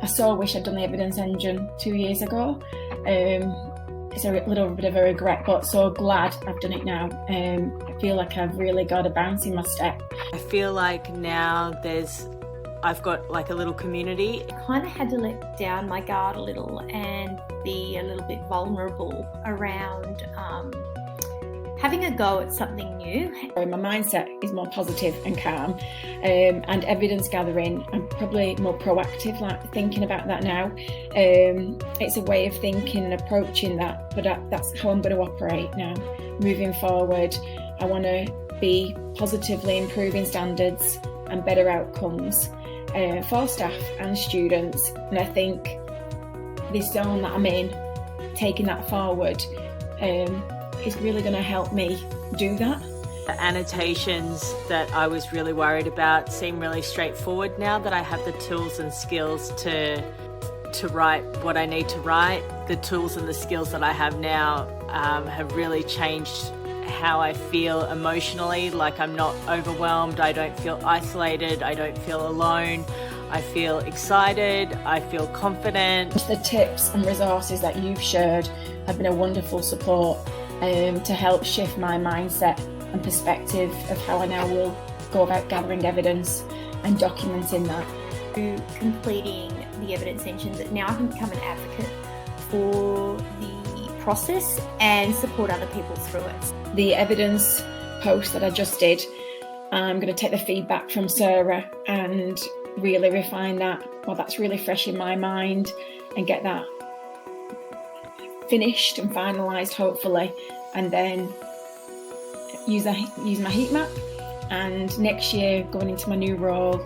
I so wish I'd done the evidence engine 2 years ago. It's a little bit of a regret, but so glad I've done it now. I feel like I've really got a bounce in my step. I feel like now I've got like a little community. I kind of had to let down my guard a little and be a little bit vulnerable around having a go at something new. My mindset is more positive and calm, and evidence gathering, I'm probably more proactive, like thinking about that now. It's a way of thinking and approaching that, but that's how I'm going to operate now. Moving forward, I want to be positively improving standards and better outcomes for staff and students. And I think this zone that I'm in, taking that forward, is really going to help me do that. The annotations that I was really worried about seem really straightforward now that I have the tools and skills to write what I need to write. The tools and the skills that I have now have really changed how I feel emotionally. Like, I'm not overwhelmed, I don't feel isolated, I don't feel alone. I feel excited, I feel confident. The tips and resources that you've shared have been a wonderful support to help shift my mindset and perspective of how I now will go about gathering evidence and documenting that. Through completing the evidence engine, that now I can become an advocate for the process and support other people through it. The evidence post that I just did, I'm going to take the feedback from Sarah and really refine that. Well, that's really fresh in my mind, and get that finished and finalised hopefully, and then use my heat map. And next year, going into my new role,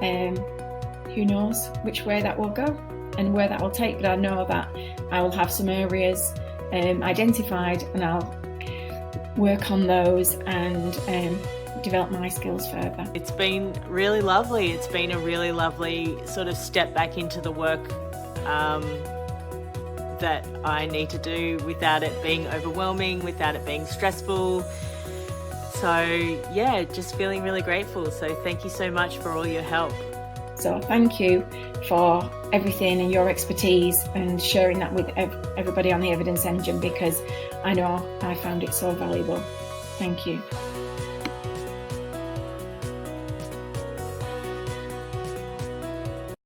who knows which way that will go and where that will take, but I know that I will have some areas identified, and I'll work on those and develop my skills further. It's been really lovely. It's been a really lovely sort of step back into the work that I need to do without it being overwhelming, without it being stressful. So yeah, just feeling really grateful. So thank you so much for all your help. So thank you for everything and your expertise and sharing that with everybody on the evidence engine, because I know I found it so valuable. Thank you.